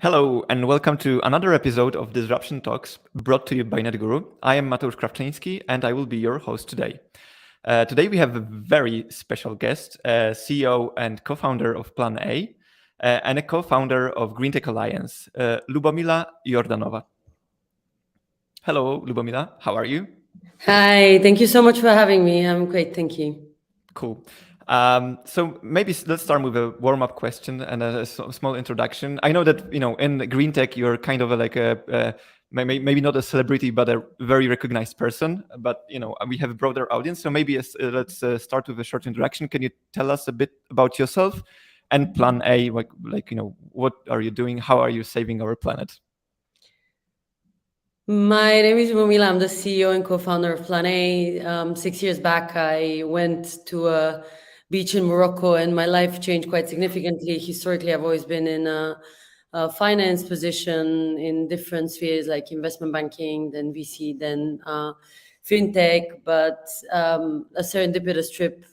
Hello, and welcome to another episode of Disruption Talks, brought to you by NetGuru. I am Mateusz Krawczyński, and I will be your host today. Today we have a very special guest, CEO and co-founder of Plan A, and a co-founder of Green Tech Alliance, Lubomila Jordanova. Hello, Lubomila. How are you? Hi, thank you so much for having me. I'm great, thank you. Cool. So maybe let's start with a warm-up question and a small introduction. I know that in green tech you're kind of maybe not a celebrity, but a very recognized person. But we have a broader audience, so maybe let's start with a short introduction. Can you tell us a bit about yourself and Plan A? What are you doing? How are you saving our planet? My name is Lubomila. I'm the CEO and co-founder of Plan A. 6 years back, I went to a beach in Morocco, and my life changed quite significantly. Historically, I've always been in a finance position in different spheres like investment banking, then VC, then fintech. But a serendipitous trip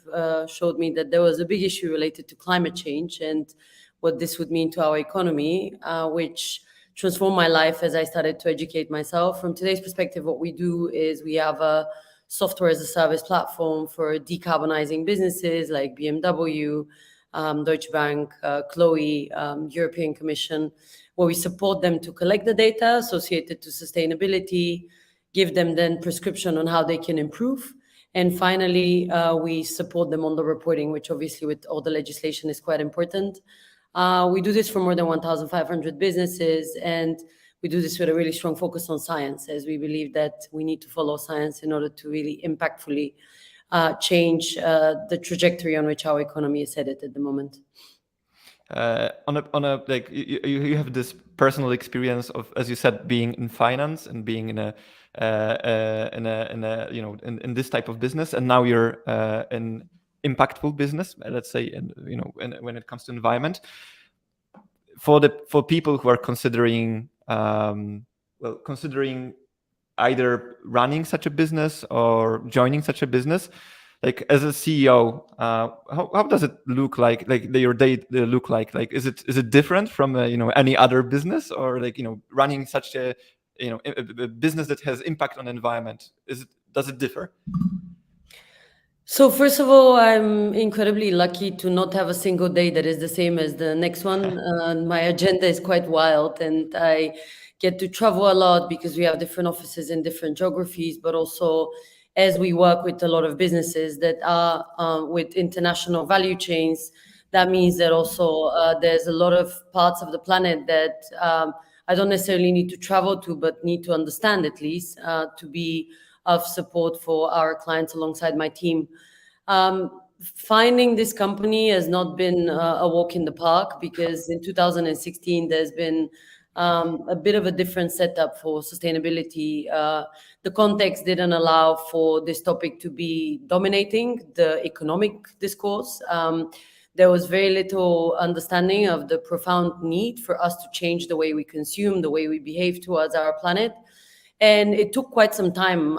showed me that there was a big issue related to climate change and what this would mean to our economy, which transformed my life as I started to educate myself. From today's perspective, what we do is we have a software as a service platform for decarbonizing businesses like BMW, Deutsche Bank, Chloe, European Commission, where we support them to collect the data associated to sustainability, give them then prescription on how they can improve. And finally, we support them on the reporting, which obviously with all the legislation is quite important. We do this for more than 1,500 businesses, and we do this with a really strong focus on science, as we believe that we need to follow science in order to really impactfully change the trajectory on which our economy is headed at the moment. You have this personal experience of, as you said, being in finance and being in this type of business, and now you're in impactful business, let's say, when it comes to environment. For people who are considering either running such a business or joining such a business, like as a CEO, how does it look like? Like your day look like? Like is it different from any other business, or running such a business that has impact on the environment? Does it differ? So first of all, I'm incredibly lucky to not have a single day that is the same as the next one. My agenda is quite wild, and I get to travel a lot because we have different offices in different geographies, but also as we work with a lot of businesses that are with international value chains, that means that also there's a lot of parts of the planet that I don't necessarily need to travel to, but need to understand at least to be of support for our clients alongside my team. Finding this company has not been a walk in the park, because in 2016 there's been a bit of a different setup for sustainability. The context didn't allow for this topic to be dominating the economic discourse. There was very little understanding of the profound need for us to change the way we consume, the way we behave towards our planet. And it took quite some time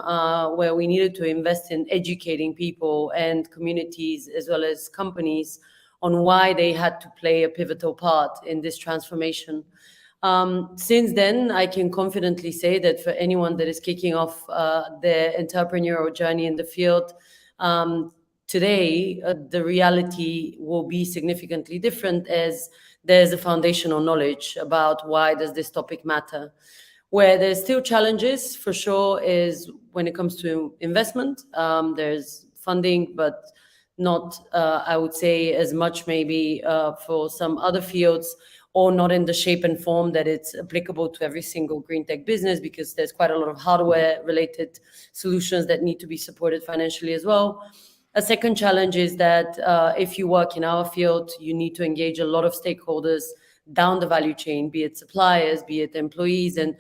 where we needed to invest in educating people and communities as well as companies on why they had to play a pivotal part in this transformation. Since then, I can confidently say that for anyone that is kicking off their entrepreneurial journey in the field, today, the reality will be significantly different, as there's a foundational knowledge about why does this topic matter. Where there's still challenges, for sure, is when it comes to investment. There's funding, but not, I would say, as much maybe for some other fields, or not in the shape and form that it's applicable to every single green tech business, because there's quite a lot of hardware-related solutions that need to be supported financially as well. A second challenge is that if you work in our field, you need to engage a lot of stakeholders down the value chain, be it suppliers, be it employees, and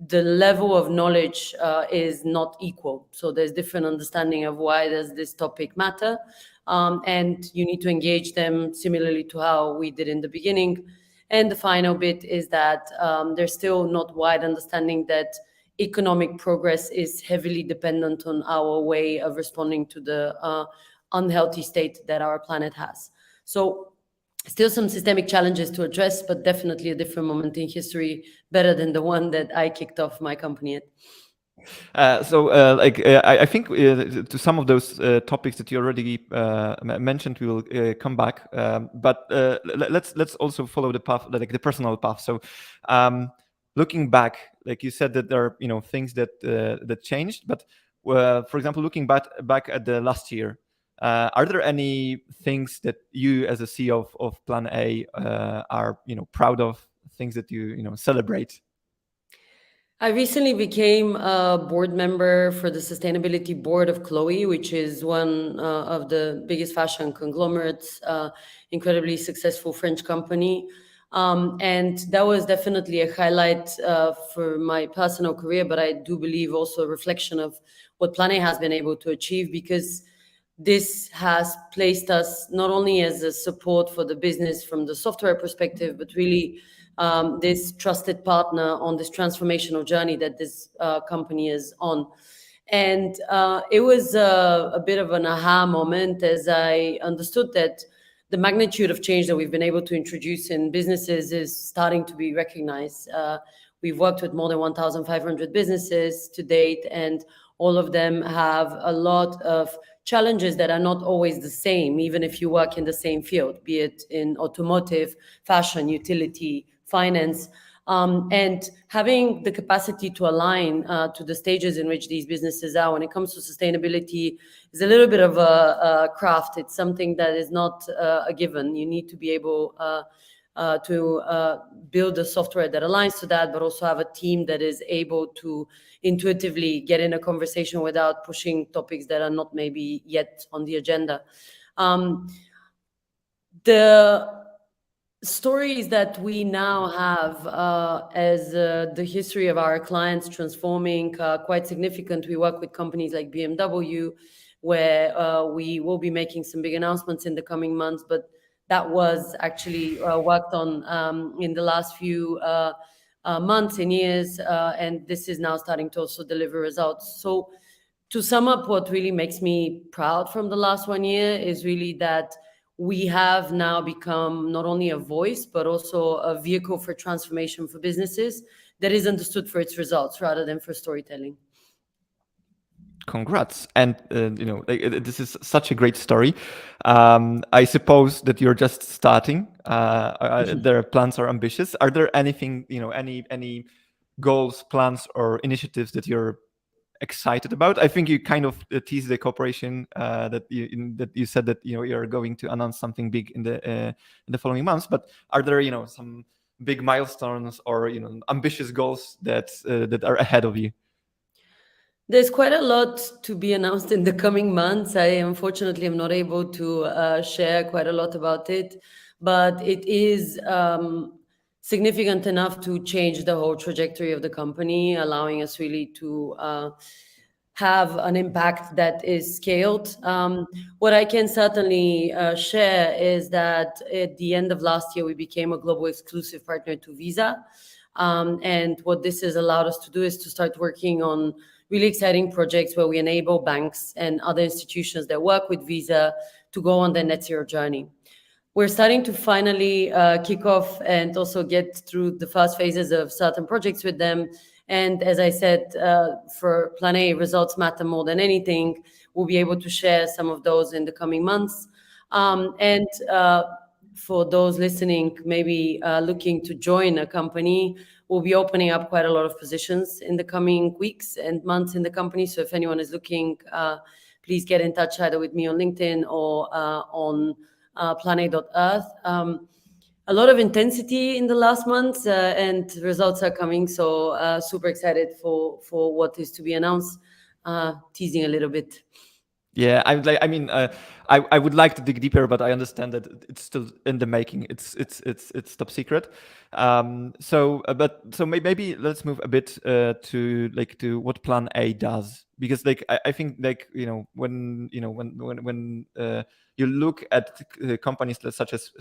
the level of knowledge is not equal. So there's different understanding of why does this topic matter. And you need to engage them similarly to how we did in the beginning. And the final bit is that there's still not wide understanding that economic progress is heavily dependent on our way of responding to the unhealthy state that our planet has. So Still some systemic challenges to address, but definitely a different moment in history, better than the one that I kicked off my company at. I think to some of those topics that you already mentioned, we will come back. Let's also follow the path, like the personal path. So, looking back, like you said, that there are things that changed. But for example, looking back at the last year, are there any things that you, as a CEO of Plan A, are proud of? Things that you celebrate? I recently became a board member for the sustainability board of Chloe, which is one of the biggest fashion conglomerates, incredibly successful French company. And that was definitely a highlight for my personal career, but I do believe also a reflection of what Plane has been able to achieve, because this has placed us not only as a support for the business from the software perspective, but really this trusted partner on this transformational journey that this company is on. And it was a bit of an aha moment as I understood that the magnitude of change that we've been able to introduce in businesses is starting to be recognized. We've worked with more than 1,500 businesses to date, and all of them have a lot of challenges that are not always the same, even if you work in the same field, be it in automotive, fashion, utility, finance. And having the capacity to align to the stages in which these businesses are when it comes to sustainability is a little bit of a craft. It's something that is not a given. You need to be able to build a software that aligns to that, but also have a team that is able to intuitively get in a conversation without pushing topics that are not maybe yet on the agenda. The stories that we now have as the history of our clients transforming quite significant. We work with companies like BMW, where we will be making some big announcements in the coming months, but that was actually worked on in the last few months and years, and this is now starting to also deliver results. So to sum up, what really makes me proud from the last 1 year is really that we have now become not only a voice, but also a vehicle for transformation for businesses that is understood for its results rather than for storytelling. Congrats. And this is such a great story. I suppose that you're just starting. Their plans are ambitious. Are there anything, any goals, plans, or initiatives that you're excited about? I think you kind of teased the cooperation that you said that you're going to announce something big in the following months. But are there some big milestones or ambitious goals that are ahead of you? There's quite a lot to be announced in the coming months. I unfortunately am not able to share quite a lot about it, but it is significant enough to change the whole trajectory of the company, allowing us really to have an impact that is scaled. What I can certainly share is that at the end of last year, we became a global exclusive partner to Visa. And what this has allowed us to do is to start working on really exciting projects where we enable banks and other institutions that work with Visa to go on their net zero journey. We're starting to finally kick off and also get through the first phases of certain projects with them. And as I said, for Plan A, results matter more than anything. We'll be able to share some of those in the coming months. And for those listening, maybe looking to join a company, we'll be opening up quite a lot of positions in the coming weeks and months in the company. So if anyone is looking, please get in touch either with me on LinkedIn or on planet.earth. A lot of intensity in the last months and results are coming. So super excited for what is to be announced. Teasing a little bit. Yeah, I would like to dig deeper, but I understand that it's still in the making. It's top secret. So maybe let's move a bit to what Plan A does, because I think when you look at companies such as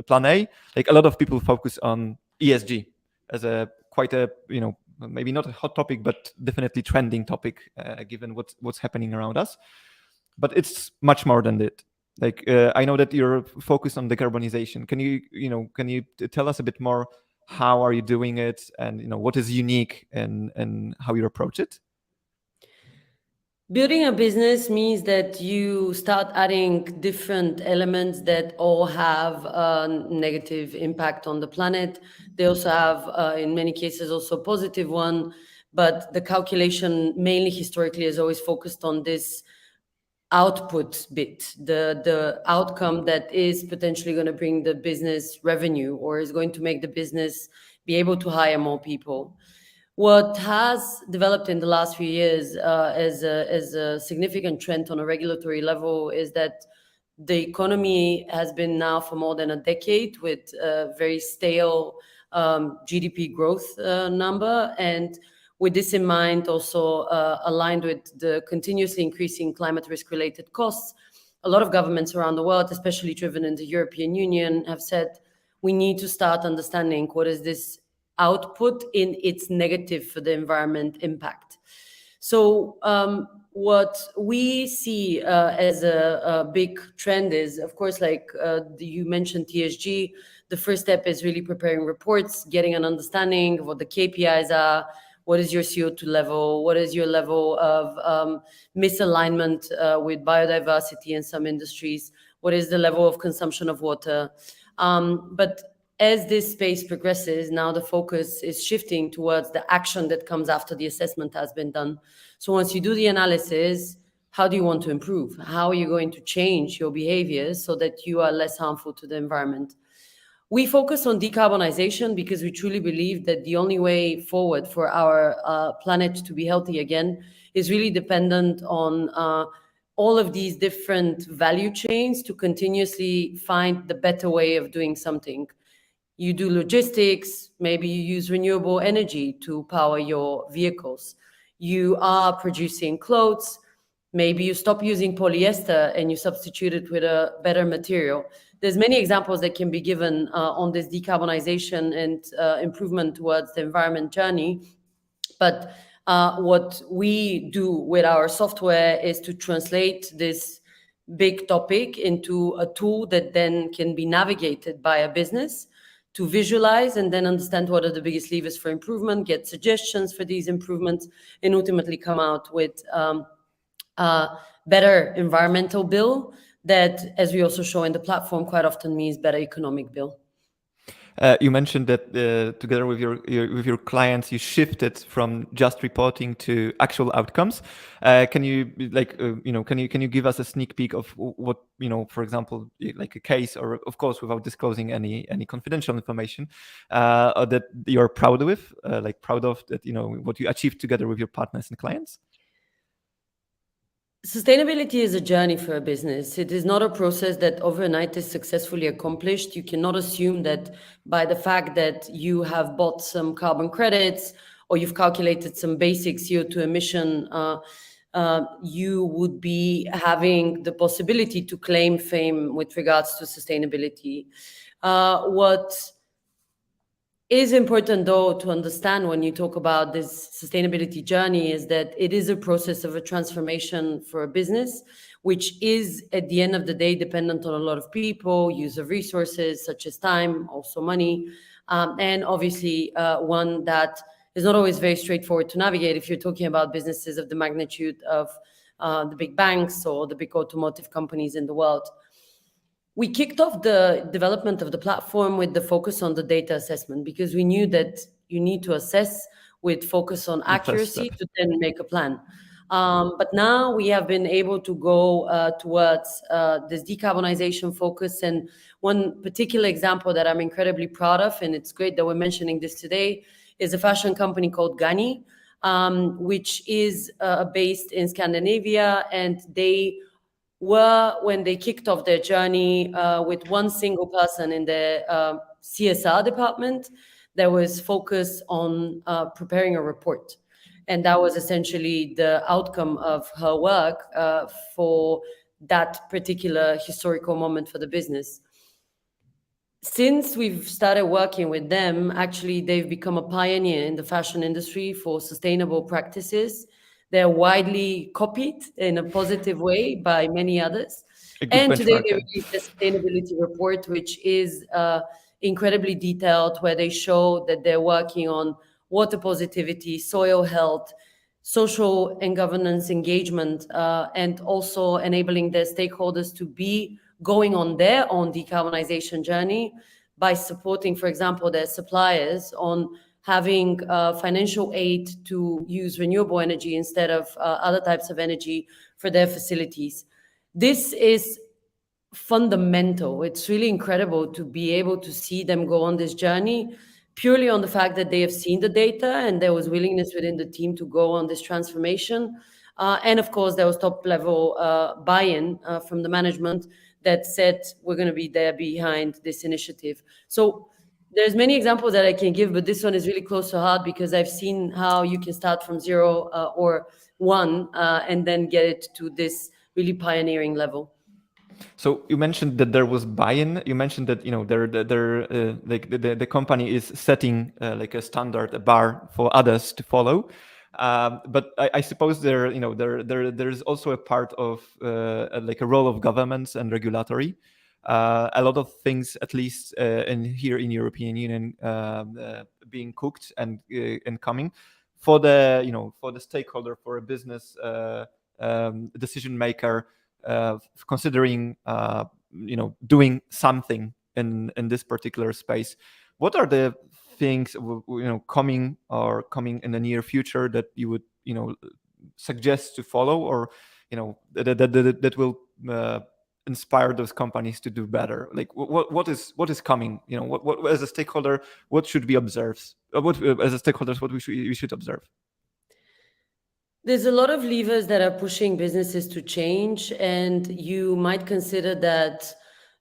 Plan A, a lot of people focus on ESG as a quite a maybe not a hot topic, but definitely trending topic, given what's happening around us. But it's much more than that. Like I know that you're focused on decarbonization. Can you tell us a bit more? How are you doing it, and what is unique in how you approach it? Building a business means that you start adding different elements that all have a negative impact on the planet. They also have, in many cases, also a positive one. But the calculation mainly historically is always focused on this output bit, the outcome that is potentially going to bring the business revenue or is going to make the business be able to hire more people. What has developed in the last few years as a significant trend on a regulatory level is that the economy has been now for more than a decade with a very stale GDP growth number. And with this in mind, also aligned with the continuously increasing climate risk related costs, a lot of governments around the world, especially driven in the European Union, have said we need to start understanding what is this output in its negative for the environment impact. So what we see as a big trend is, of course, like you mentioned TSG, the first step is really preparing reports, getting an understanding of what the KPIs are, what is your CO2 level, what is your level of misalignment with biodiversity in some industries, what is the level of consumption of water. But as this space progresses, now the focus is shifting towards the action that comes after the assessment has been done. So once you do the analysis, how do you want to improve? How are you going to change your behaviors so that you are less harmful to the environment? We focus on decarbonization because we truly believe that the only way forward for our planet to be healthy again is really dependent on all of these different value chains to continuously find the better way of doing something. You do logistics, maybe you use renewable energy to power your vehicles. You are producing clothes, maybe you stop using polyester and you substitute it with a better material. There's many examples that can be given on this decarbonization and improvement towards the environment journey. But what we do with our software is to translate this big topic into a tool that then can be navigated by a business to visualize and then understand what are the biggest levers for improvement, get suggestions for these improvements, and ultimately come out with a better environmental bill that, as we also show in the platform, quite often means better economic bill. You mentioned that together with your clients, you shifted from just reporting to actual outcomes. Can you can you give us a sneak peek of what for example, like a case, or of course without disclosing any confidential information, that you're proud with, proud of that what you achieved together with your partners and clients? Sustainability is a journey for a business. It is not a process that overnight is successfully accomplished. You cannot assume that by the fact that you have bought some carbon credits or you've calculated some basic CO2 emission, you would be having the possibility to claim fame with regards to sustainability. What is important, though, to understand when you talk about this sustainability journey is that it is a process of a transformation for a business, which is at the end of the day dependent on a lot of people, use of resources such as time, also money, and obviously one that is not always very straightforward to navigate if you're talking about businesses of the magnitude of the big banks or the big automotive companies in the world. We kicked off the development of the platform with the focus on the data assessment because we knew that you need to assess with focus on accuracy to then make a plan. But now we have been able to go towards this decarbonization focus. And one particular example that I'm incredibly proud of, and it's great that we're mentioning this today, is a fashion company called Gani, which is based in Scandinavia, and they were, when they kicked off their journey with one single person in the CSR department that was focused on preparing a report. And that was essentially the outcome of her work for that particular historical moment for the business. Since we've started working with them, actually, they've become a pioneer in the fashion industry for sustainable practices. They're widely copied in a positive way by many others. A good And today benchmark. they released a sustainability report, which is incredibly detailed, where they show that they're working on water positivity, soil health, social and governance engagement, and also enabling their stakeholders to be going on their own decarbonization journey by supporting, for example, their suppliers on having financial aid to use renewable energy instead of other types of energy for their facilities. This is fundamental. It's really incredible to be able to see them go on this journey purely on the fact that they have seen the data and there was willingness within the team to go on this transformation. And of course, there was top level buy-in from the management that said, we're going to be there behind this initiative. So there's many examples that I can give, but this one is really close to heart because I've seen how you can start from zero or one and then get it to this really pioneering level. So you mentioned that there was buy-in. You mentioned that like the company is setting like a standard, a bar for others to follow. But I suppose there's also a part of like a role of governments and regulatory. A lot of things, at least in here in European Union, being cooked and coming for the for the stakeholder, for a business decision maker, considering doing something in this particular space. What are the things coming in the near future that you would suggest to follow, or that will inspire those companies to do better? Like what is coming? What as a stakeholder, what should we observe? What as a stakeholders, what we should observe? There's a lot of levers that are pushing businesses to change, and you might consider that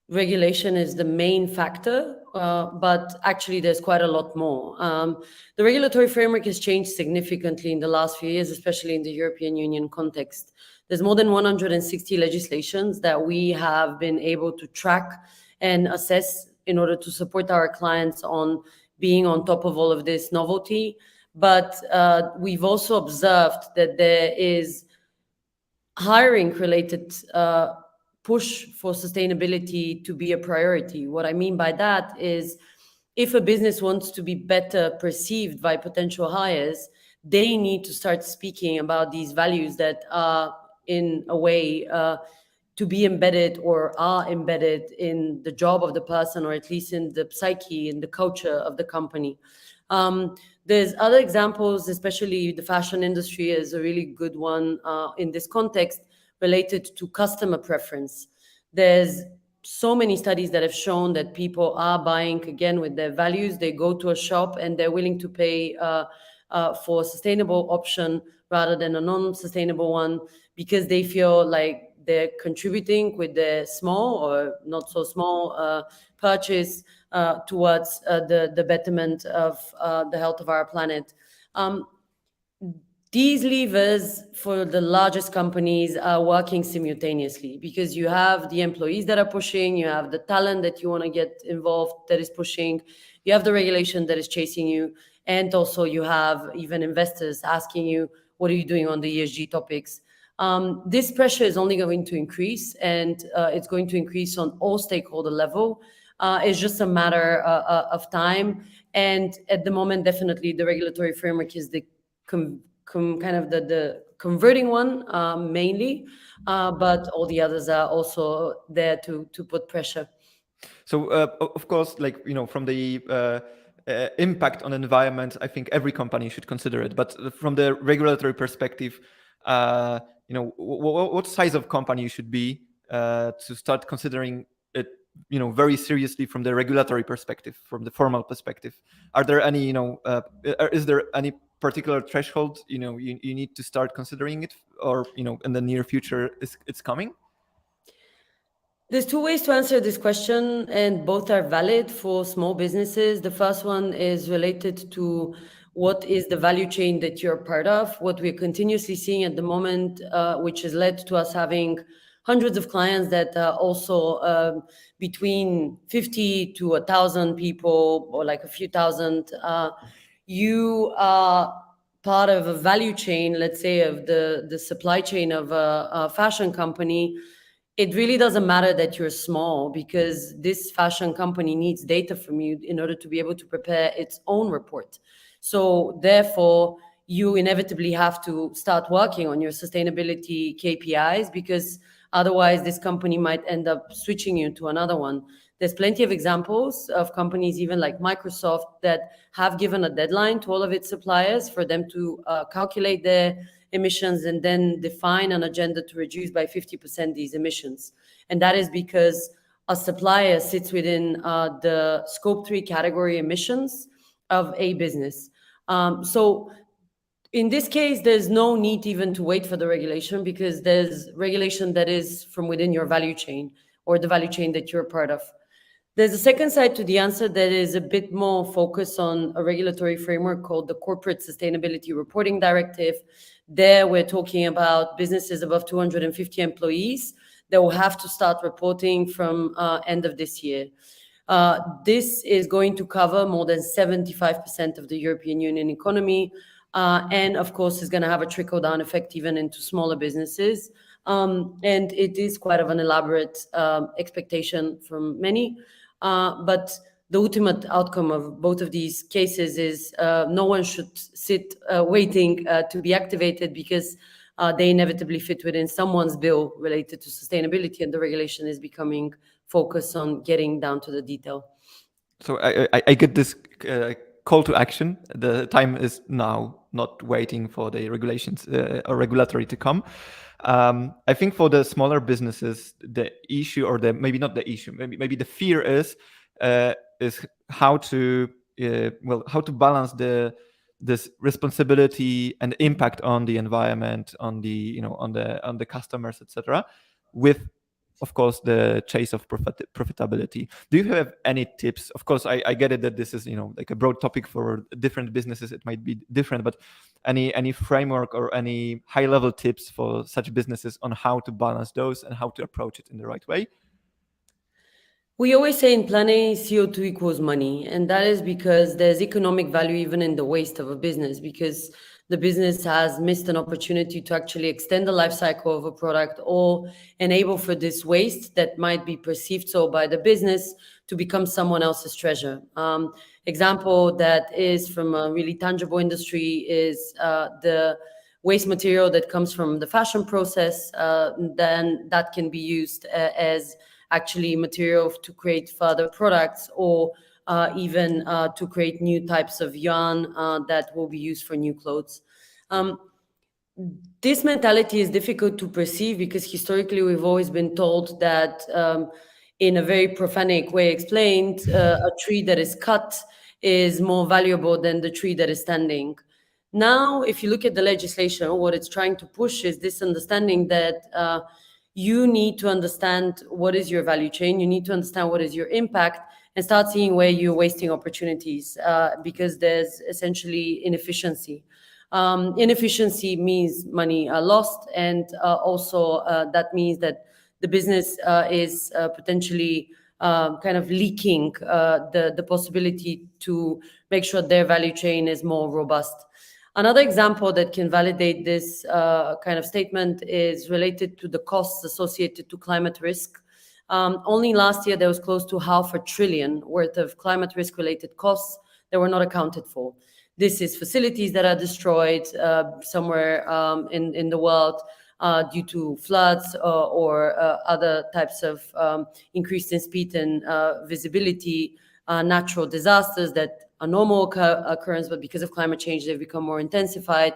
regulation is the main factor, but actually there's quite a lot more. The regulatory framework has changed significantly in the last few years, especially in the European Union context. There's more than 160 legislations that we have been able to track and assess in order to support our clients on being on top of all of this novelty. But we've also observed that there is hiring related push for sustainability to be a priority. What I mean by that is if a business wants to be better perceived by potential hires, they need to start speaking about these values that are in a way to be embedded or are embedded in the job of the person, or at least in the psyche and the culture of the company. There's other examples, especially the fashion industry is a really good one in this context, related to customer preference. There's so many studies that have shown that people are buying again with their values. They go to a shop and they're willing to pay for a sustainable option rather than a non-sustainable one, because they feel like they're contributing with their small or not so small purchase towards the betterment of the health of our planet. These levers for the largest companies are working simultaneously because you have the employees that are pushing, you have the talent that you want to get involved that is pushing, you have the regulation that is chasing you, and also you have even investors asking you, what are you doing on the ESG topics? This pressure is only going to increase, and it's going to increase on all stakeholder level. It's just a matter of time. And at the moment, definitely the regulatory framework is the kind of the converting one mainly, but all the others are also there to put pressure. So of course, like from the impact on environment, I think every company should consider it. But from the regulatory perspective, what size of company you should be to start considering it, very seriously from the regulatory perspective, from the formal perspective? Are there any, is there any particular threshold, you need to start considering it, or in the near future it's coming? There's two ways to answer this question, and both are valid for small businesses. The first one is related to what is the value chain that you're part of, what we're continuously seeing at the moment, which has led to us having hundreds of clients that are also between 50 to 1,000 people, or like a few thousand. You are part of a value chain, let's say, of the supply chain of a fashion company. it really doesn't matter that you're small, because this fashion company needs data from you in order to be able to prepare its own report. So therefore, you inevitably have to start working on your sustainability KPIs, because otherwise this company might end up switching you to another one. There's plenty of examples of companies, even like Microsoft, that have given a deadline to all of its suppliers for them to calculate their emissions and then define an agenda to reduce by 50% these emissions. And that is because a supplier sits within the scope 3 category emissions of a business. So in this case, there's no need even to wait for the regulation, because there's regulation that is from within your value chain, or the value chain that you're part of. There's a second side to the answer that is a bit more focused on a regulatory framework called the Corporate Sustainability Reporting Directive. There, we're talking about businesses above 250 employees that will have to start reporting from end of this year. This is going to cover more than 75% of the European Union economy, and of course is going to have a trickle-down effect even into smaller businesses. And it is quite of an elaborate expectation from many. But the ultimate outcome of both of these cases is no one should sit waiting to be activated, because they inevitably fit within someone's bill related to sustainability, and the regulation is becoming focused on getting down to the detail. So I get this call to action. The time is now, not waiting for the regulations or regulatory to come. I think for the smaller businesses, the issue, or the maybe not the issue, maybe the fear is how to how to balance this responsibility and impact on the environment, on the on the customers, etc., with, of course, the chase of profitability. Do you have any tips? Of course, I get it that this is like a broad topic for different businesses. It might be different, but any framework or any high level tips for such businesses on how to balance those and how to approach it in the right way? We always say in Plan A, CO2 equals money. And that is because there's economic value even in the waste of a business, because the business has missed an opportunity to actually extend the life cycle of a product, or enable for this waste that might be perceived so by the business to become someone else's treasure. Example that is from a really tangible industry is the waste material that comes from the fashion process. Then that can be used as actually material to create further products, or even to create new types of yarn that will be used for new clothes. This mentality is difficult to perceive, because historically we've always been told that, in a very profanic way explained, a tree that is cut is more valuable than the tree that is standing. Now, if you look at the legislation, what it's trying to push is this understanding that you need to understand what is your value chain, you need to understand what is your impact, and start seeing where you're wasting opportunities, because there's essentially inefficiency. Inefficiency means money lost, and also that means that the business is potentially kind of leaking the possibility to make sure their value chain is more robust. Another example that can validate this kind of statement is related to the costs associated to climate risk. Only last year, there was close to $500 billion worth of climate risk related costs that were not accounted for. This is facilities that are destroyed somewhere in the world due to floods or other types of increase in speed and visibility, natural disasters that a normal occurrence, but because of climate change, they've become more intensified.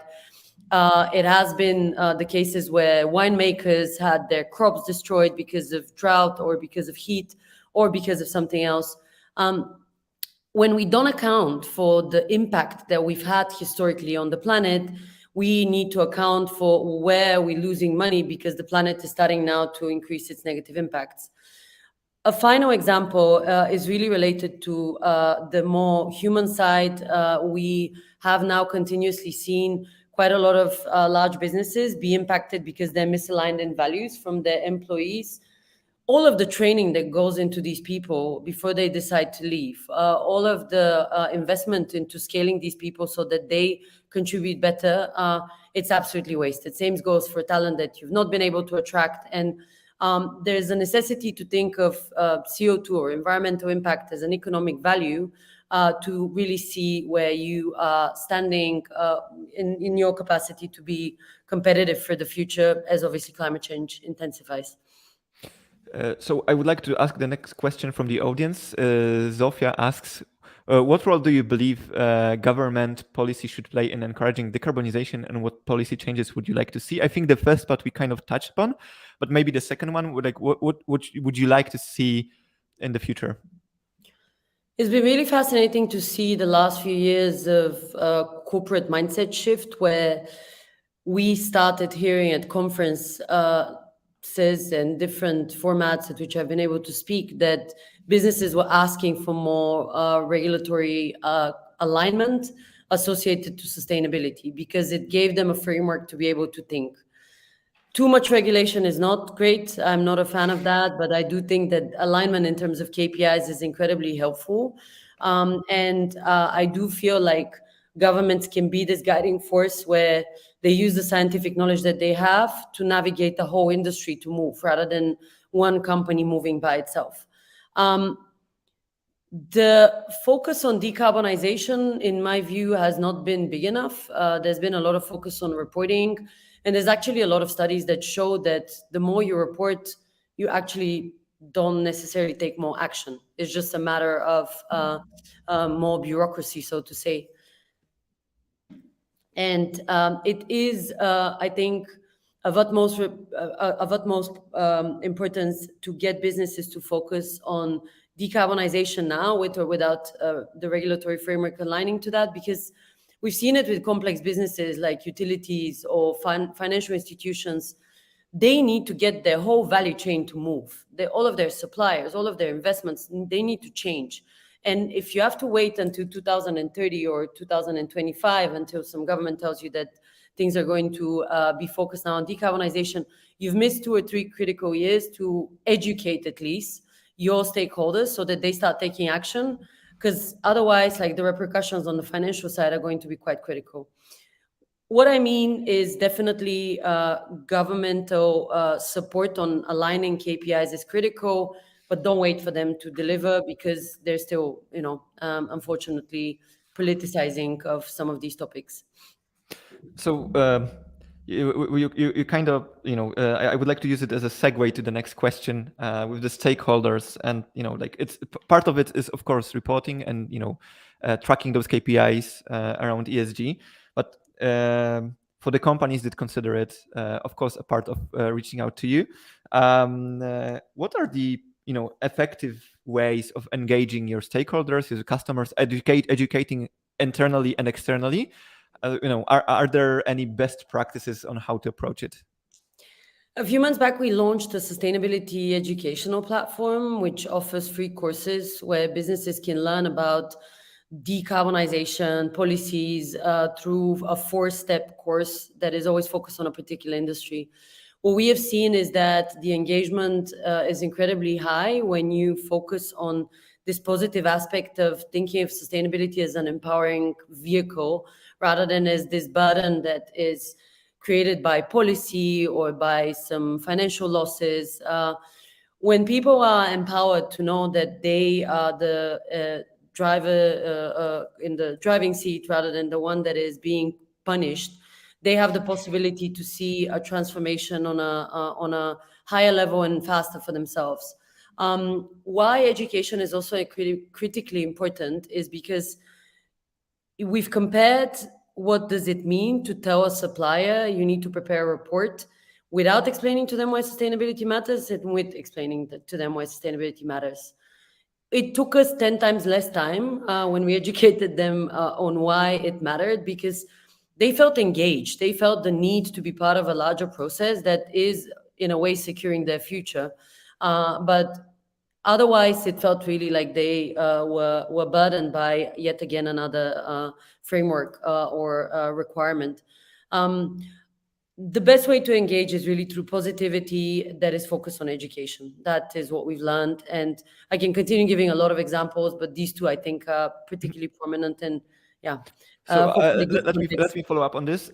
It has been the cases where winemakers had their crops destroyed because of drought, or because of heat, or because of something else. When we don't account for the impact that we've had historically on the planet, we need to account for where we're losing money, because the planet is starting now to increase its negative impacts. A final example is really related to the more human side. We have now continuously seen quite a lot of large businesses be impacted because they're misaligned in values from their employees. All of the training that goes into these people before they decide to leave, all of the investment into scaling these people so that they contribute better, it's absolutely wasted. Same goes for talent that you've not been able to attract. And there's a necessity to think of CO2 or environmental impact as an economic value to really see where you are standing in your capacity to be competitive for the future as obviously climate change intensifies. So I would like to ask the next question from the audience. Zofia asks, what role do you believe government policy should play in encouraging decarbonization, and what policy changes would you like to see? I think the first part we kind of touched upon, but maybe the second one, what would you like to see in the future? It's been really fascinating to see the last few years of corporate mindset shift, where we started hearing at conferences and different formats at which I've been able to speak that businesses were asking for more regulatory alignment associated to sustainability, because it gave them a framework to be able to think. Too much regulation is not great. I'm not a fan of that, but I do think that alignment in terms of KPIs is incredibly helpful. And I do feel like governments can be this guiding force where they use the scientific knowledge that they have to navigate the whole industry to move rather than one company moving by itself. The focus on decarbonization, in my view, has not been big enough. There's been a lot of focus on reporting, and there's actually a lot of studies that show that the more you report, you actually don't necessarily take more action. It's just a matter of more bureaucracy, so to say. And it is, I think, of utmost importance to get businesses to focus on decarbonization now, with or without the regulatory framework aligning to that, because we've seen it with complex businesses like utilities or financial institutions. They need to get their whole value chain to move. All of their suppliers, all of their investments, they need to change. And if you have to wait until 2030 or 2025 until some government tells you that things are going to be focused now on decarbonization, you've missed 2 or 3 critical years to educate at least your stakeholders so that they start taking action, because otherwise, like, the repercussions on the financial side are going to be quite critical. What I mean is definitely governmental support on aligning KPIs is critical, but don't wait for them to deliver, because they're still, unfortunately, politicizing of some of these topics. So you kind of, I would like to use it as a segue to the next question with the stakeholders, and like, it's part of it is of course reporting and tracking those KPIs around ESG, but for the companies that consider it, of course, a part of reaching out to you. What are the effective ways of engaging your stakeholders, your customers, educating internally and externally? Are there any best practices on how to approach it? A few months back, we launched a sustainability educational platform, which offers free courses where businesses can learn about decarbonization policies through a 4-step course that is always focused on a particular industry. What we have seen is that the engagement is incredibly high when you focus on this positive aspect of thinking of sustainability as an empowering vehicle rather than as this burden that is created by policy or by some financial losses. When people are empowered to know that they are the driver in the driving seat rather than the one that is being punished, they have the possibility to see a transformation on a higher level and faster for themselves. Why education is also critically important is because we've compared what does it mean to tell a supplier you need to prepare a report without explaining to them why sustainability matters, and with explaining to them why sustainability matters. It took us 10 times less time when we educated them on why it mattered, because they felt engaged. They felt the need to be part of a larger process that is, in a way, securing their future. But otherwise, it felt really like they were burdened by yet again another framework or requirement. The best way to engage is really through positivity that is focused on education. That is what we've learned. And I can continue giving a lot of examples, but these two, I think, are particularly prominent and yeah, So hopefully good let context. me follow up on this.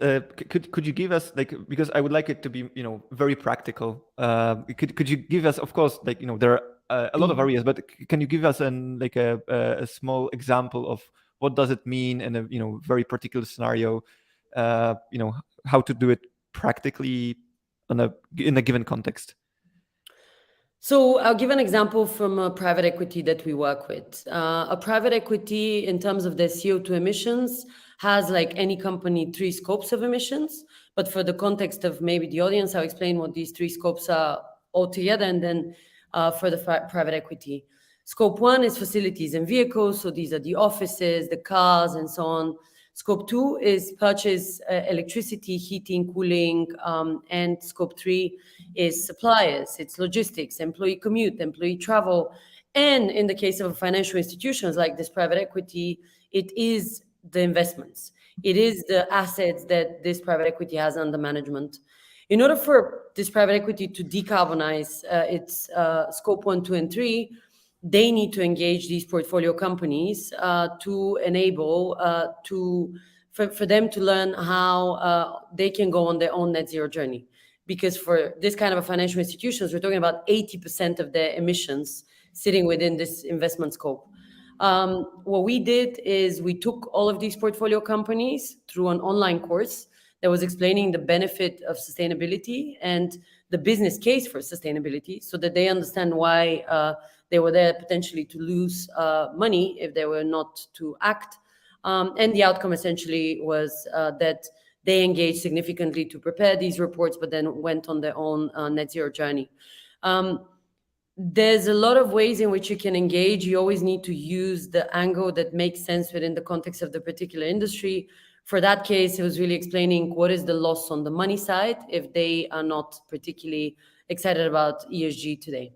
Could you give us, like, because I would like it to be, you know, very practical. Could you give us, of course, like, you know, there are a lot of areas, but can you give us an like a small example of what does it mean in a, you know, very particular scenario? You know, how to do it practically in a given context. So I'll give an example from a private equity that we work with. A private equity, in terms of their CO2 emissions, has, like any company, three scopes of emissions. But for the context of maybe the audience, I'll explain what these three scopes are altogether, and then for the private equity. Scope one is facilities and vehicles. So these are the offices, the cars, and so on. Scope two is purchase electricity, heating, cooling, and scope three is suppliers, it's logistics, employee commute, employee travel. And in the case of financial institutions like this private equity, it is the investments. It is the assets that this private equity has under management. In order for this private equity to decarbonize its scope one, two, and three, they need to engage these portfolio companies to enable for them to learn how they can go on their own net zero journey. Because for this kind of a financial institutions, we're talking about 80% of their emissions sitting within this investment scope. What we did is we took all of these portfolio companies through an online course that was explaining the benefit of sustainability and the business case for sustainability, so that they understand why they were there potentially to lose money if they were not to act. And the outcome essentially was that they engaged significantly to prepare these reports, but then went on their own net zero journey. There's a lot of ways in which you can engage. You always need to use the angle that makes sense within the context of the particular industry. For that case, it was really explaining what is the loss on the money side if they are not particularly excited about ESG today.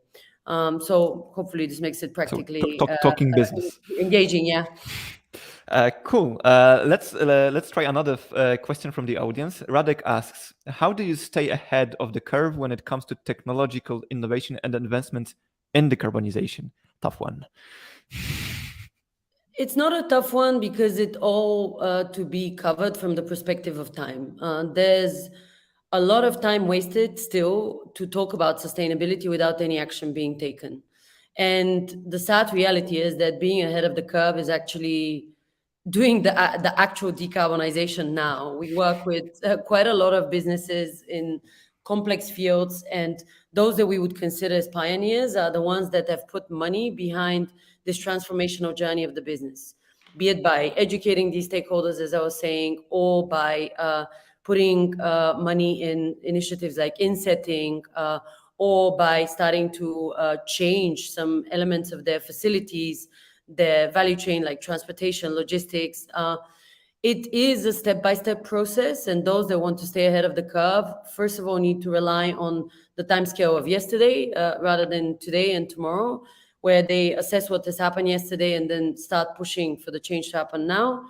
So hopefully this makes it practically Talking business. engaging. Yeah. Cool. Let's try another question from the audience. Radek asks, how do you stay ahead of the curve when it comes to technological innovation and advancements in decarbonization? Tough one. It's not a tough one because it all to be covered from the perspective of time. There's a lot of time wasted still to talk about sustainability without any action being taken. And the sad reality is that being ahead of the curve is actually doing the actual decarbonization now. We work with quite a lot of businesses in complex fields, and those that we would consider as pioneers are the ones that have put money behind this transformational journey of the business, be it by educating these stakeholders, as I was saying, or by putting money in initiatives like insetting, or by starting to change some elements of their facilities, their value chain, like transportation, logistics. It is a step-by-step process, and those that want to stay ahead of the curve, first of all, need to rely on the timescale of yesterday rather than today and tomorrow, where they assess what has happened yesterday and then start pushing for the change to happen now.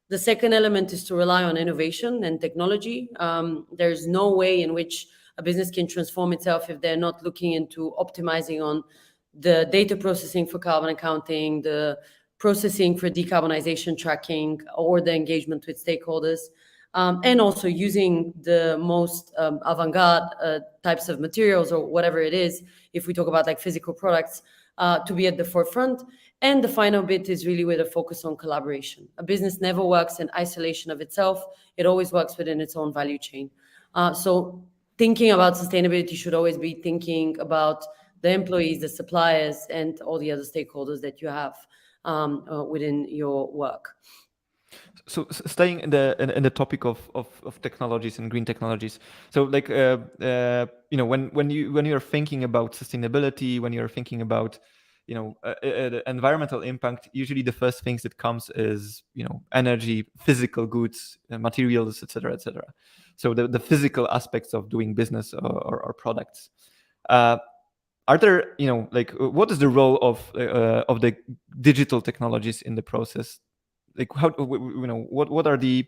The second element is to rely on innovation and technology. There's no way in which a business can transform itself if they're not looking into optimizing on the data processing for carbon accounting, the processing for decarbonization tracking, or the engagement with stakeholders, and also using the most avant-garde types of materials or whatever it is, if we talk about like physical products, to be at the forefront. And the final bit is really with a focus on collaboration. A business never works in isolation of itself. It always works within its own value chain. So thinking about sustainability should always be thinking about the employees, the suppliers, and all the other stakeholders that you have within your work. So staying in the topic of technologies and green technologies. So like you know, when you're thinking about sustainability, when you're thinking about, you know, environmental impact, usually the first things that comes is, you know, energy, physical goods, materials, etc., etc. So the physical aspects of doing business or products. Are there, you know, like, what is the role of the digital technologies in the process? Like, how, you know, what are the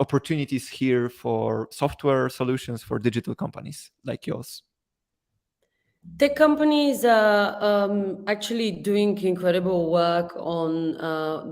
opportunities here for software solutions for digital companies like yours? Tech companies are actually doing incredible work on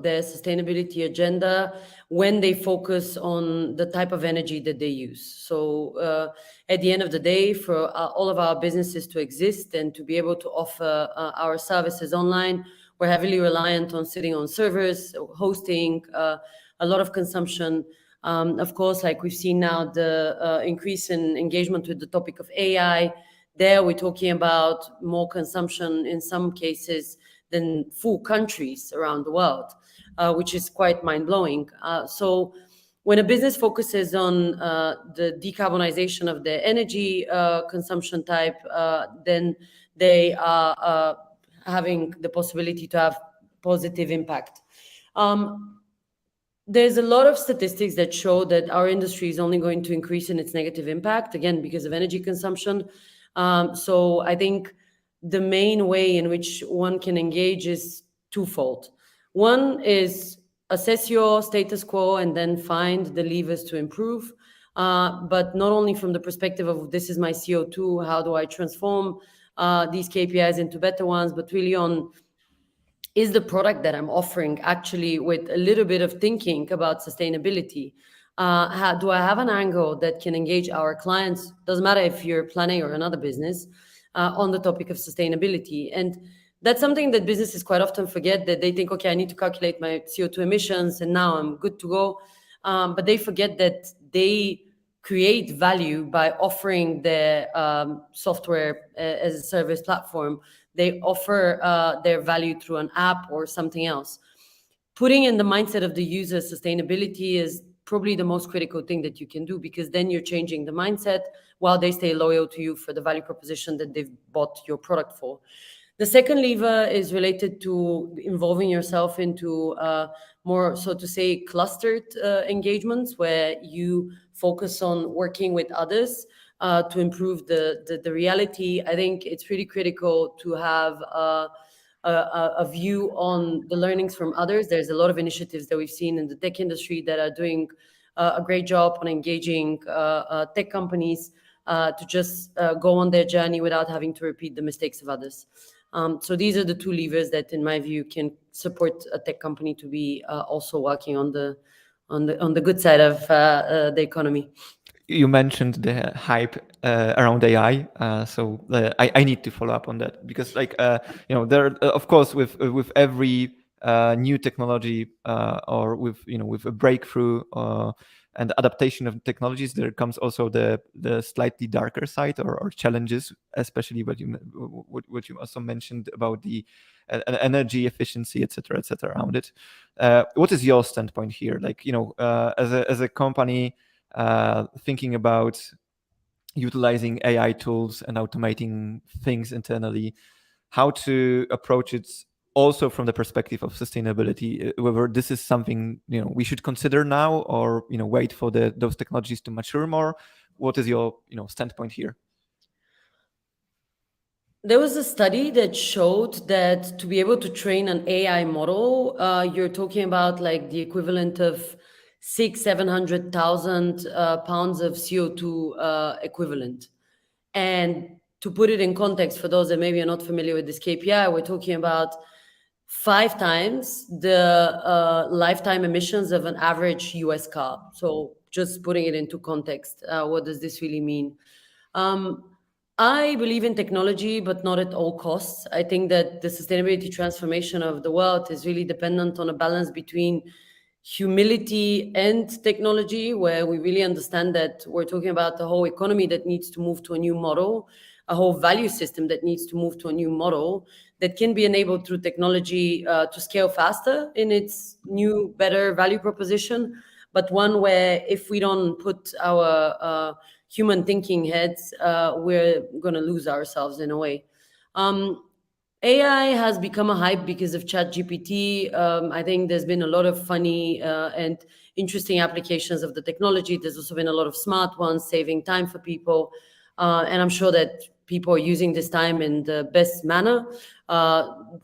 their sustainability agenda when they focus on the type of energy that they use. So, at the end of the day, for all of our businesses to exist and to be able to offer our services online, we're heavily reliant on sitting on servers, hosting, a lot of consumption. Of course, like we've seen now, the increase in engagement with the topic of AI. There, we're talking about more consumption in some cases than full countries around the world, which is quite mind blowing. So, when a business focuses on the decarbonization of their energy consumption type, then they are having the possibility to have positive impact. Um, there's a lot of statistics that show that our industry is only going to increase in its negative impact, again, because of energy consumption. So I think the main way in which one can engage is twofold. One is assess your status quo and then find the levers to improve. But not only from the perspective of this is my CO2, how do I transform these KPIs into better ones, but really on is the product that I'm offering actually with a little bit of thinking about sustainability? Do I have an angle that can engage our clients? Doesn't matter if you're planning or another business on the topic of sustainability. And that's something that businesses quite often forget that they think, okay, I need to calculate my CO2 emissions and now I'm good to go. But they forget that they create value by offering their software as a service platform. They offer their value through an app or something else. Putting in the mindset of the user sustainability is probably the most critical thing that you can do, because then you're changing the mindset while they stay loyal to you for the value proposition that they've bought your product for. The second lever is related to involving yourself into more, so to say, clustered engagements where you focus on working with others to improve the reality. I think it's really critical to have a view on the learnings from others. There's a lot of initiatives that we've seen in the tech industry that are doing a great job on engaging tech companies to just go on their journey without having to repeat the mistakes of others. So these are the two levers that, in my view, can support a tech company to be also working on the good side of the economy. You mentioned the hype around AI, so I need to follow up on that, because there of course with every new technology or with a breakthrough and adaptation of technologies, there comes also the slightly darker side or challenges, especially what you also mentioned about the energy efficiency, etc., around it. What is your standpoint here? As a company thinking about utilizing AI tools and automating things internally, how to approach it also from the perspective of sustainability, whether this is something we should consider now, or wait for those technologies to mature more. What is your standpoint here? There was a study that showed that to be able to train an AI model, you're talking about like the equivalent of 700,000 pounds of CO2 equivalent. And to put it in context, for those that maybe are not familiar with this KPI, we're talking about 5 times the lifetime emissions of an average US car. So just putting it into context, what does this really mean? Um, I believe in technology, but not at all costs. I think that the sustainability transformation of the world is really dependent on a balance between humility and technology, where we really understand that we're talking about the whole economy that needs to move to a new model, a whole value system that needs to move to a new model that can be enabled through technology to scale faster in its new, better value proposition, but one where if we don't put our human thinking heads, we're going to lose ourselves in a way. AI has become a hype because of ChatGPT. I think there's been a lot of funny and interesting applications of the technology. There's also been a lot of smart ones saving time for people. And I'm sure that people are using this time in the best manner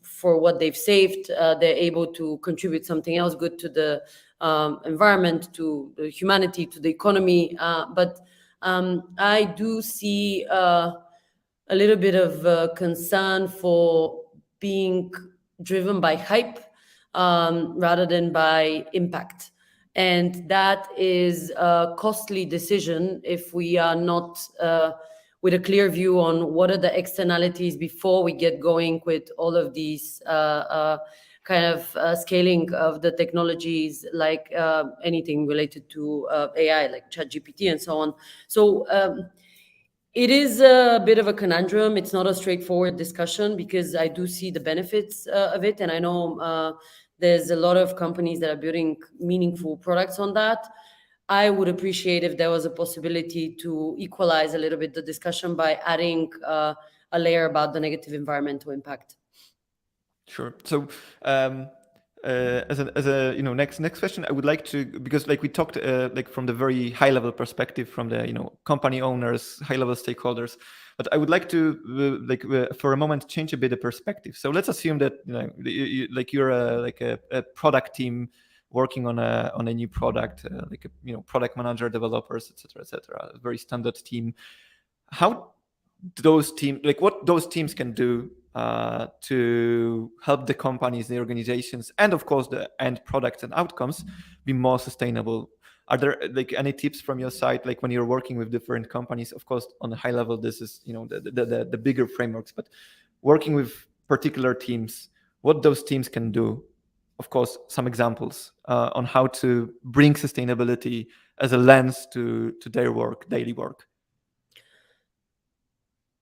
for what they've saved. They're able to contribute something else good to the environment, to the humanity, to the economy. But I do see a little bit of concern for being driven by hype rather than by impact. And that is a costly decision if we are not with a clear view on what are the externalities before we get going with all of these kind of scaling of the technologies, like anything related to AI, like ChatGPT and so on. So it is a bit of a conundrum. It's not a straightforward discussion because I do see the benefits of it. And I know there's a lot of companies that are building meaningful products on that. I would appreciate if there was a possibility to equalize a little bit the discussion by adding a layer about the negative environmental impact. Sure. So, as a next question, I would like to, because like we talked like from the very high level perspective, from the company owners, high level stakeholders, but I would like to for a moment change a bit the perspective. So let's assume that you're a product team working on a new product, like a product manager, developers, etc., a very standard team. How those teams, like what those teams can do to help the companies, the organizations, and of course the end products and outcomes be more sustainable? Are there like any tips from your side, like when you're working with different companies? Of course, on a high level, this is the bigger frameworks, but working with particular teams, what those teams can do. Of course, some examples on how to bring sustainability as a lens to their work, daily work.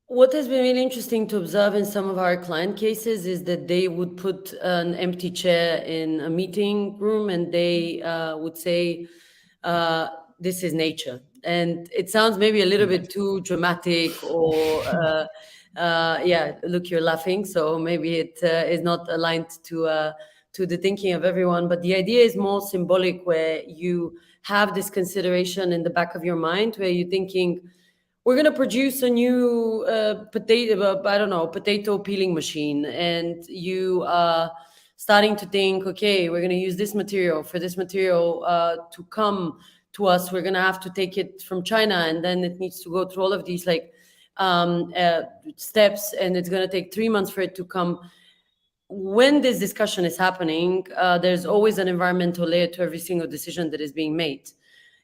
What has been really interesting to observe in some of our client cases is that they would put an empty chair in a meeting room and they would say, this is nature. And it sounds maybe a little bit too dramatic or, yeah, look, you're laughing. So maybe it is not aligned to the thinking of everyone. But the idea is more symbolic, where you have this consideration in the back of your mind, where you're thinking, we're going to produce a new potato peeling machine. And you are starting to think, okay, we're going to use this material. For this material to come to us, we're going to have to take it from China. And then it needs to go through all of these steps. And it's going to take 3 months for it to come. When this discussion is happening, there's always an environmental layer to every single decision that is being made.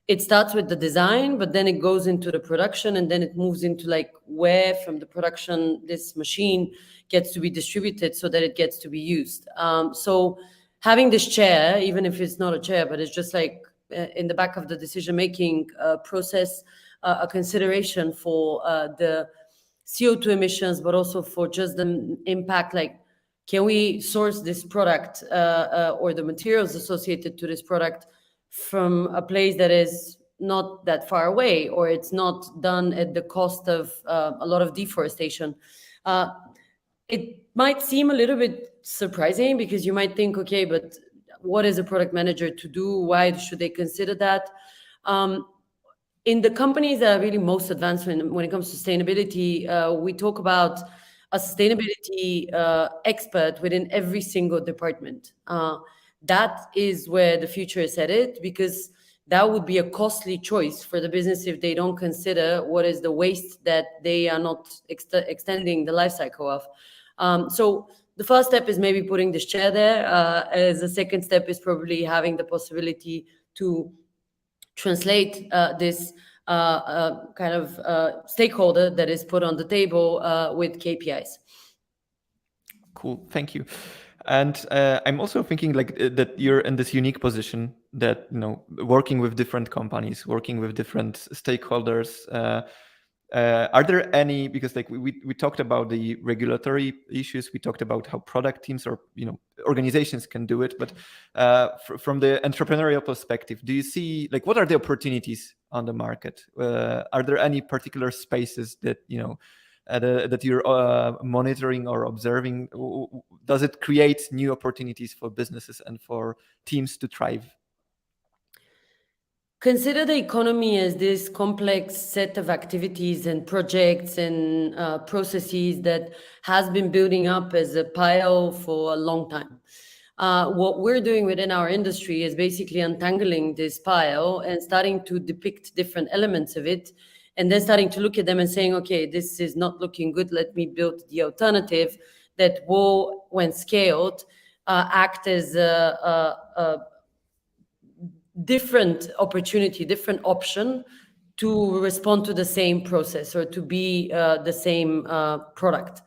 It starts with the design, but then it goes into the production, and then it moves into like where from the production this machine gets to be distributed so that it gets to be used. So having this chair, even if it's not a chair, but it's just like in the back of the decision-making process, a consideration for the CO2 emissions, but also for just the impact, like, can we source this product or the materials associated to this product from a place that is not that far away, or it's not done at the cost of a lot of deforestation? It might seem a little bit surprising because you might think, okay, but what is a product manager to do? Why should they consider that? In the companies that are really most advanced when it comes to sustainability, we talk about a sustainability expert within every single department. That is where the future is headed, because that would be a costly choice for the business if they don't consider what is the waste that they are not extending the life cycle of. So the first step is maybe putting this chair there. As a second step is probably having the possibility to translate this kind of stakeholder that is put on the table with KPIs. Cool, thank you. And I'm also thinking like that you're in this unique position that, working with different companies, working with different stakeholders. Are there any, because like we talked about the regulatory issues, we talked about how product teams or organizations can do it, but from the entrepreneurial perspective, do you see like what are the opportunities on the market? Are there any particular spaces that that you're monitoring or observing? Does it create new opportunities for businesses and for teams to thrive? Consider the economy as this complex set of activities and projects and processes that has been building up as a pile for a long time. What we're doing within our industry is basically untangling this pile and starting to depict different elements of it and then starting to look at them and saying, okay, this is not looking good, let me build the alternative that will, when scaled, act as a different opportunity, different option to respond to the same process or to be the same product.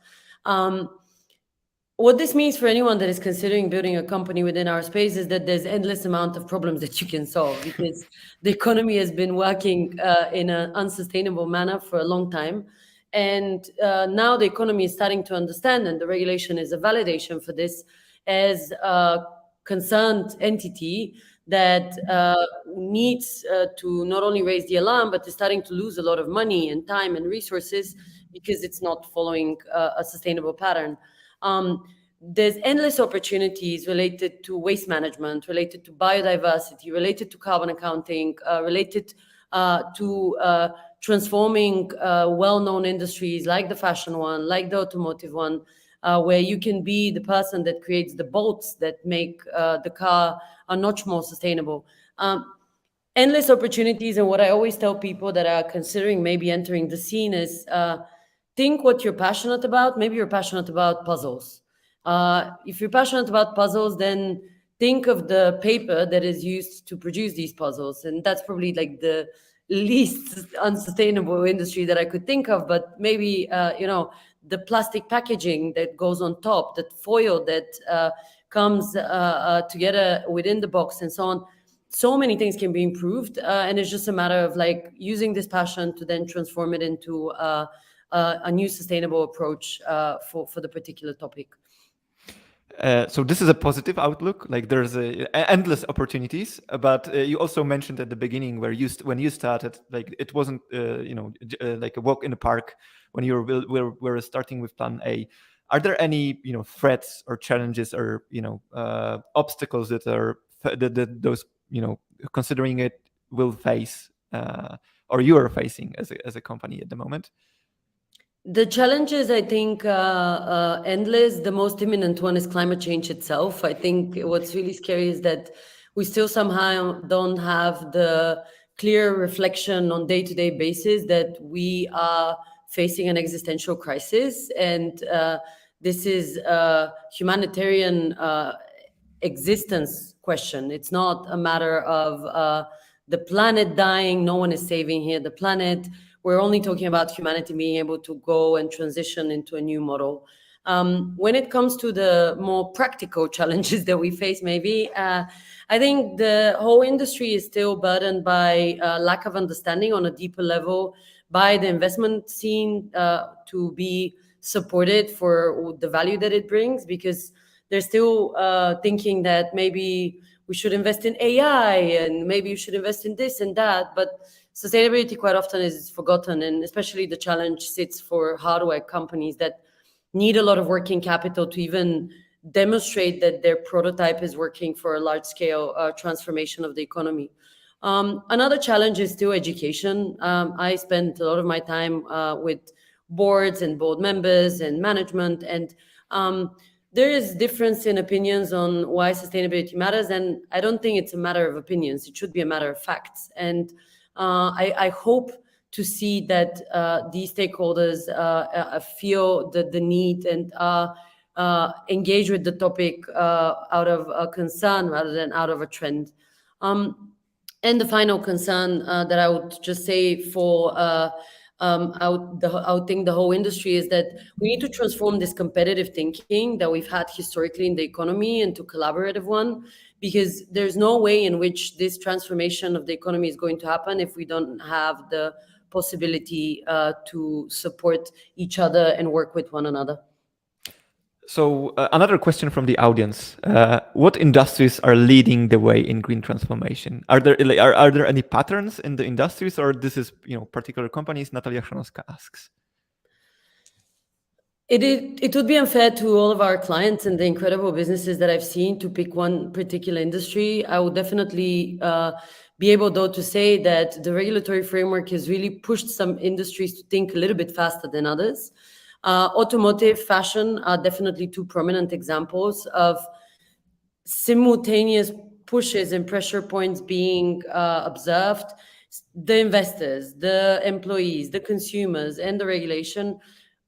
What this means for anyone that is considering building a company within our space is that there's endless amount of problems that you can solve, because the economy has been working in an unsustainable manner for a long time. And now the economy is starting to understand, and the regulation is a validation for this, as a concerned entity that needs to not only raise the alarm, but is starting to lose a lot of money and time and resources because it's not following a sustainable pattern. There's endless opportunities related to waste management, related to biodiversity, related to carbon accounting, related to transforming well-known industries like the fashion one, like the automotive one, where you can be the person that creates the bolts that make the car a notch more sustainable. Endless opportunities. And what I always tell people that are considering maybe entering the scene is think what you're passionate about. Maybe you're passionate about puzzles. If you're passionate about puzzles, then think of the paper that is used to produce these puzzles. And that's probably like the least unsustainable industry that I could think of. But maybe, the plastic packaging that goes on top, that foil that comes together within the box and so on. So many things can be improved. And it's just a matter of like using this passion to then transform it into a new sustainable approach for the particular topic. So this is a positive outlook. Like there's endless opportunities, but you also mentioned at the beginning when you started, like it wasn't like a walk in the park when you were starting with Plan A. Are there any threats or challenges or obstacles that are that those considering it will face or you are facing as a company at the moment? The challenges, I think, endless. The most imminent one is climate change itself. I think what's really scary is that we still somehow don't have the clear reflection on day-to-day basis that we are facing an existential crisis. And this is a humanitarian existence question. It's not a matter of the planet dying. No one is saving here the planet. We're only talking about humanity being able to go and transition into a new model. When it comes to the more practical challenges that we face, maybe, I think the whole industry is still burdened by lack of understanding on a deeper level by the investment scene to be supported for the value that it brings, because they're still thinking that maybe we should invest in AI and maybe you should invest in this and that. But sustainability quite often is forgotten, and especially the challenge sits for hardware companies that need a lot of working capital to even demonstrate that their prototype is working for a large-scale transformation of the economy. Another challenge is still education. I spent a lot of my time with boards and board members and management, and there is difference in opinions on why sustainability matters, and I don't think it's a matter of opinions. It should be a matter of facts. And I hope to see that these stakeholders feel the need and engage with the topic out of a concern rather than out of a trend. And the final concern that I would just say for I would think the whole industry is that we need to transform this competitive thinking that we've had historically in the economy into collaborative one, because there's no way in which this transformation of the economy is going to happen if we don't have the possibility to support each other and work with one another. So another question from the audience: what industries are leading the way in green transformation? Are there any patterns in the industries, or this is particular companies? Natalia Chrzanowska asks. It would be unfair to all of our clients and the incredible businesses that I've seen to pick one particular industry. I would definitely be able, though, to say that the regulatory framework has really pushed some industries to think a little bit faster than others. Automotive, fashion are definitely two prominent examples of simultaneous pushes and pressure points being observed, the investors, the employees, the consumers, and the regulation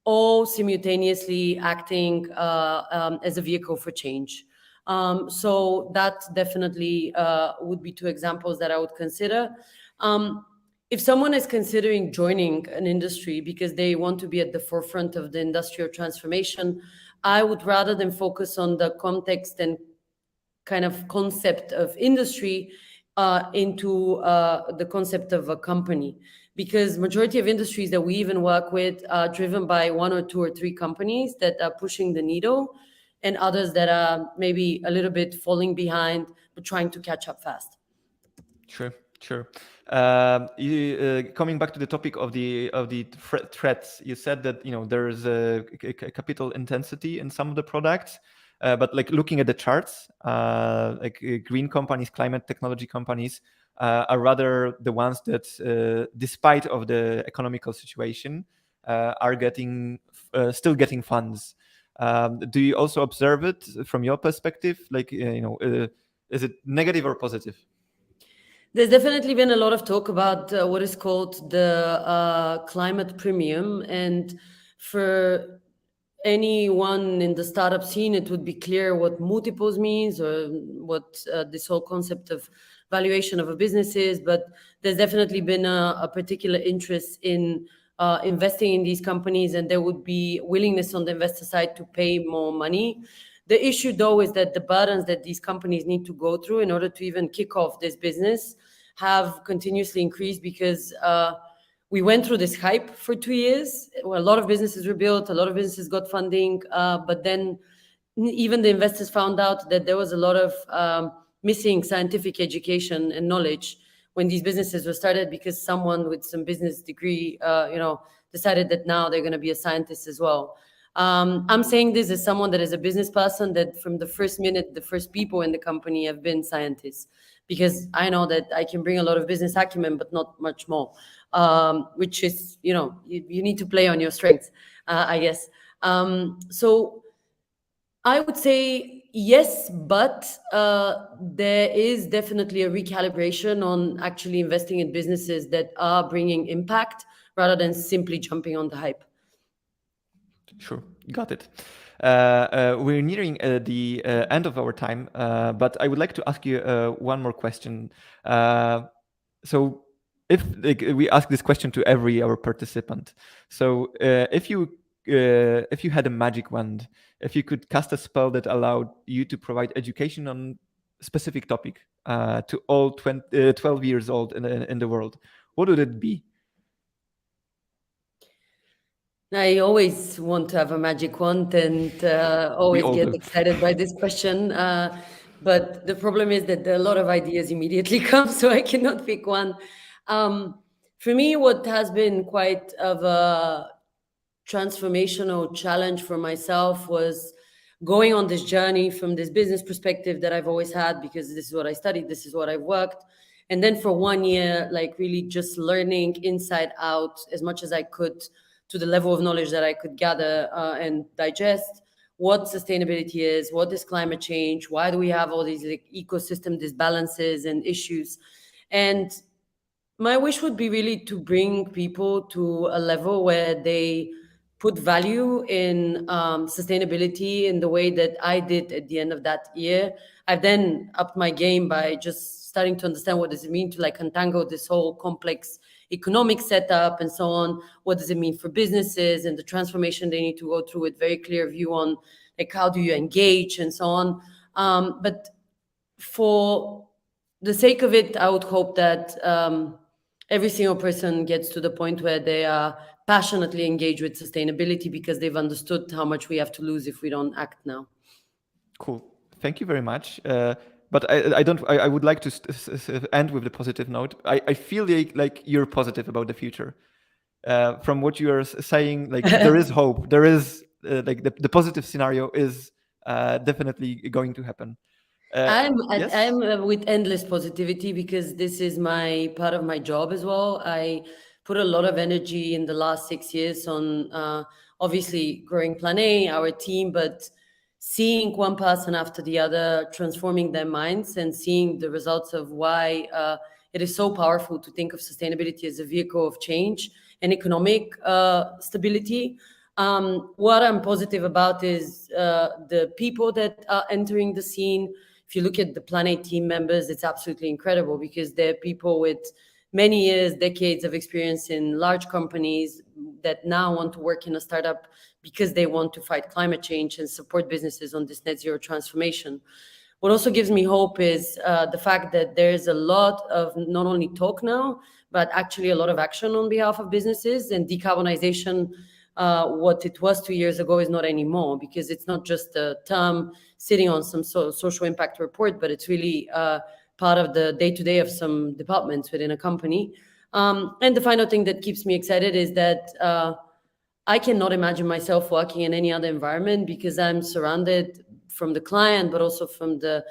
all simultaneously acting as a vehicle for change. So that definitely would be two examples that I would consider. If someone is considering joining an industry because they want to be at the forefront of the industrial transformation, I would, rather than focus on the context and kind of concept of industry, into the concept of a company, because majority of industries that we even work with are driven by one or two or three companies that are pushing the needle, and others that are maybe a little bit falling behind but trying to catch up fast. Sure, sure. Coming back to the topic of the threats, you said that there's a capital intensity in some of the products, but like looking at the charts, green companies, climate technology companies are rather the ones that, despite of the economical situation, are still getting funds. Do you also observe it from your perspective? Like, is it negative or positive? There's definitely been a lot of talk about what is called the climate premium. And for anyone in the startup scene, it would be clear what multiples means, or what this whole concept of valuation of a business is. But there's definitely been a particular interest in investing in these companies, and there would be willingness on the investor side to pay more money. The issue, though, is that the burdens that these companies need to go through in order to even kick off this business have continuously increased, because we went through this hype for 2 years where a lot of businesses were built, a lot of businesses got funding, but then even the investors found out that there was a lot of missing scientific education and knowledge when these businesses were started, because someone with some business degree, decided that now they're going to be a scientist as well. I'm saying this as someone that is a business person, that from the first minute, the first people in the company have been scientists, because I know that I can bring a lot of business acumen, but not much more, which is, you need to play on your strengths, I guess. So I would say yes, but there is definitely a recalibration on actually investing in businesses that are bringing impact rather than simply jumping on the hype. Sure, got it. We're nearing the end of our time, but I would like to ask you one more question. So, if we ask this question to every our participant, so if you had a magic wand, if you could cast a spell that allowed you to provide education on specific topic to all 12 years old in the world, what would it be? I always want to have a magic wand, and always all get do. excited by this question. But the problem is that a lot of ideas immediately come, so I cannot pick one. For me, what has been quite of a transformational challenge for myself was going on this journey from this business perspective that I've always had, because this is what I studied, this is what I've worked. And then for 1 year, like really just learning inside out as much as I could, to the level of knowledge that I could gather and digest, what sustainability is, what is climate change, why do we have all these like ecosystem disbalances and issues. And my wish would be really to bring people to a level where they put value in sustainability in the way that I did at the end of that year. I've then upped my game by just starting to understand what does it mean to like untangle this whole complex economic setup and so on. What does it mean for businesses and the transformation they need to go through, with very clear view on like how do you engage and so on. But for the sake of it, I would hope that every single person gets to the point where they are passionately engaged with sustainability, because they've understood how much we have to lose if we don't act now. Cool. Thank you very much. But I would like to end with the positive note. I feel like you're positive about the future. From what you are saying, like there is hope. There is like the positive scenario is definitely going to happen. Yes? I'm with endless positivity, because this is my part of my job as well. I put a lot of energy in the last 6 years on obviously growing Plan A, our team, but seeing one person after the other transforming their minds and seeing the results of why it is so powerful to think of sustainability as a vehicle of change and economic stability. What I'm positive about is the people that are entering the scene. If you look at the Planet team members, it's absolutely incredible because they're people with many years, decades of experience in large companies that now want to work in a startup because they want to fight climate change and support businesses on this net zero transformation. What also gives me hope is the fact that there's a lot of not only talk now, but actually a lot of action on behalf of businesses, and decarbonization, what it was 2 years ago is not anymore, because it's not just a term sitting on some social impact report, but it's really part of the day-to-day of some departments within a company. And the final thing that keeps me excited is that I cannot imagine myself working in any other environment, because I'm surrounded from the client, but also from the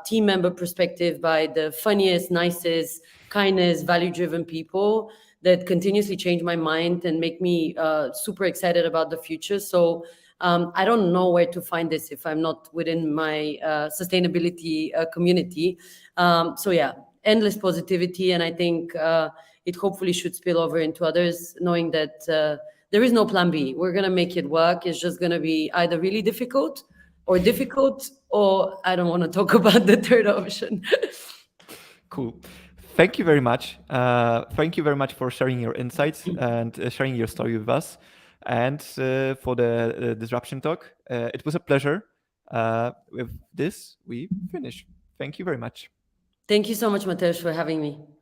team member perspective by the funniest, nicest, kindest, value-driven people that continuously change my mind and make me super excited about the future. So I don't know where to find this if I'm not within my sustainability community. So yeah, endless positivity. And I think it hopefully should spill over into others, knowing that there is no plan B. We're going to make it work. It's just going to be either really difficult, or I don't want to talk about the third option. Cool. Thank you very much. Thank you very much for sharing your insights and sharing your story with us, and for the disruption talk. It was a pleasure. With this, we finish. Thank you very much. Thank you so much, Mateusz, for having me.